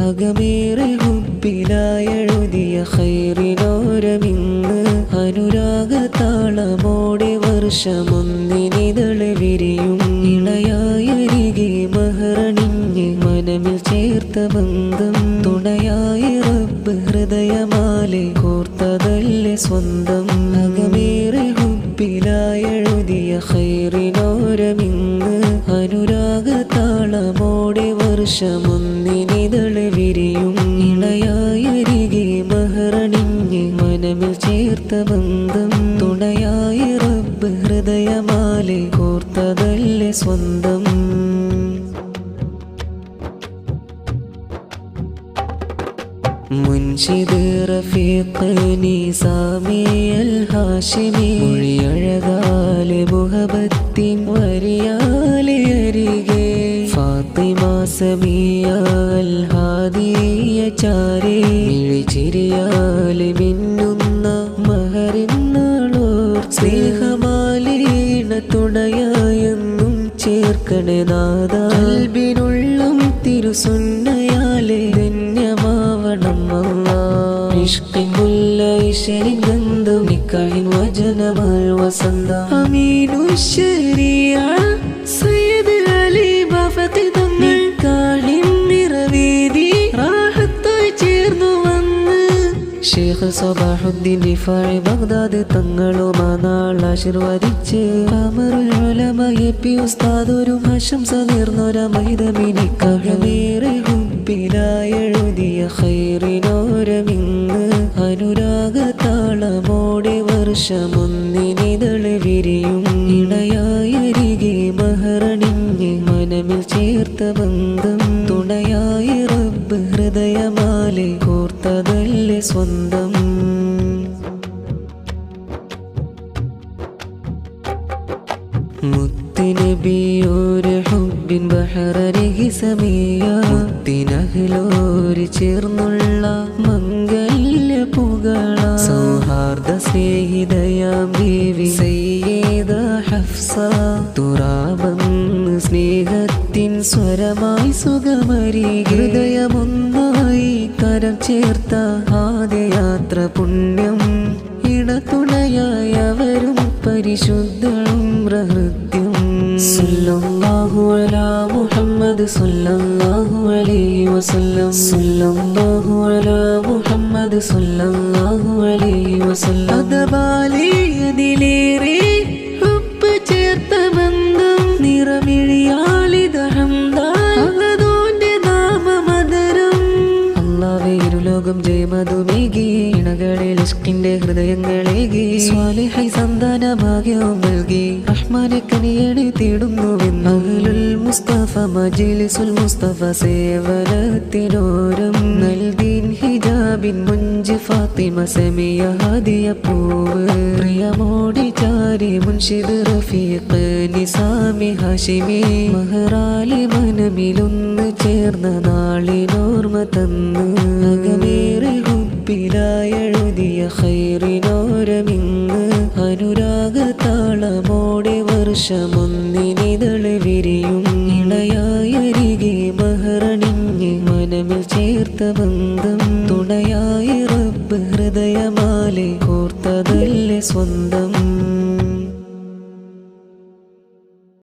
അകമേറെ ഹുബ്ബിലായെഴുതിയ ഖൈറിനോരമിന്ന് അനുരാഗതാളമോടെ വർഷമൊന്നിനിതള് വിരിയും ഇണയായരികെ മഹറണിഞ്ഞ് മനമിൽ ചേർത്ത ബന്ധം തുണയായി റബ്ബ് ഹൃദയമാലെ കോർത്തതല്ലേ സ്വന്തം. അകമേറെ ഹുബ്ബിലായെഴുതിയ ഖൈറിനോരമിന്ന് അനുരാഗതാളമോടെ വർഷമൊന്നിനിതള് വിരിയും ഇണയായരികെ മഹറണിഞ്ഞ് മനമിൽ ചേർത്ത ബന്ധം തുണയായി റബ്ബ് ഹൃദയമാലെ കോർത്തതല്ലേ സ്വന്തം. മുൻഷിദ് റഫീഖ് നിസാമി അൽ ഹാഷിമി മൊഴിയഴകാലെ മുഹബത്തിൻ വരിയാലെ അരികെ ഫാത്തിമ സമിയ അൽ ഹാദിയ ചാരേ മിഴിച്ചിരിയാലെ മിന്നുന്ന മഹറിന്നാളോർ സ്നേഹമാലീണ തുണയായെന്നും ചേർക്കണേ നാദ. ഖൽബിനുള്ളും തിരുസുന്നയാലെ ധന്യമാവണം അല്ലാഹ്. ഇഷ്കിൻ മുല്ലൈശരിൻ ഗന്ധം നിക്കാഹിൻ വചനമാൽ വസന്തം. അമീനു ശരീഅ സയ്യിദ് അലി ബഫഖി തങ്ങൾ നിക്കാഹിൻ നിറവേദി റാഹത്തായി ചേർന്നു വന്ന് ഷേഖ് സബാഹുദ്ദീൻ റിഫാഇ ബഗ്ദാദ് തങ്ങളും ആ നാൾ ആശീർവദിച്ച് അമറുൽ ഉലമ എപി ഉസ്താദൊരും ആശംസ നേർന്നൊരമൈതമി നിക്കാഹമേറെ ഹുബ്ബിലായെഴുതിയ ഖൈറിനോരമിന്ന് അനുരാഗതാളമോടെ വർഷമൊന്നിനിതള് വിരിയും ഇണയായരികെ മഹറണിഞ്ഞ് മനമിൽ ചേർത്ത ബന്ധം തുണയായി റബ്ബ് ഹൃദയമാലെ കോർത്തതല്ലേ സ്വന്തം. മുത്തുനബിയോര് ഹുബ്ബിൻ ബഹറരിഹി സമീയ മുത്തിനഹ്ലോര് ചേർന്നുള്ള മംഗല്യ പുകള സൗഹാർദ്ദ സ്നേഹിതയാം ബീവി സയ്യിദ ഹഫ്സ തുറാബന്ന് സ്നേഹത്തിൻ സ്വരമായി സുഖമരി ഹൃദയമൊന്നായി കരം ചേർത്ത ആദ്യയാത്ര പുണ്യം ഇണതുണയായി അവരും പരിശുദ്ധവും ഹൃദ്യം. സല്ലല്ലാഹു അലാ മുഹമ്മദ് സല്ലല്ലാഹു അലൈഹി വസല്ലം. സല്ലല്ലാഹു അലാ മുഹമ്മദ് സല്ലല്ലാഹു അലൈഹി വസല്ലം. അതബാലിയതിലേറെ ഹുബ്ബ് ചേർത്ത ബന്ധം നിറമിഴിയാളിത ഹംദാന്റെ നാമമധുരം. അല്ലാഹുവേ ഇരുലോകം ജയമതുമേകി ഇണകളിൽ ഇഷ്കിന്റെ ഹൃദയങ്ങളേകി സ്വാലിഹായി സന്താനഭാഗ്യവും നൽകി റഹ്മാനെ കനിയണി തേടുന്നുവെന്ന് അഹ്ലുൽ മുസ്തഫ മജ്ലിസുൽ മുസ്തഫ സേവനത്തിനോരം നൽകീൻ ഹിജാബിൻ മുഞ്ച് ഫാത്തിമ സമിയ ഹാദിയ പൂവ് പ്രിയമോടി ചാരി മുൻഷിദ് റഫീഖ് നിസാമി ഹാഷിമി മഹറാലി മനമിലൊന്ന് ചേർന്ന നാളിനോർമ്മ തന്ന് അകമേറെ ഹുബ്ബിലായെഴുതിയ ഖൈറിനോരമിന്ന് അനുരാഗതാളമോടെ വർഷമൊന്നിനിതള് വിരിയും ഇണയായരികെ മഹറണിഞ്ഞ് മനമിൽ ചേർത്ത ബന്ധം തുണയായി റബ്ബ് ഹൃദയമാലെ കോർത്തതല്ലേ സ്വന്തം.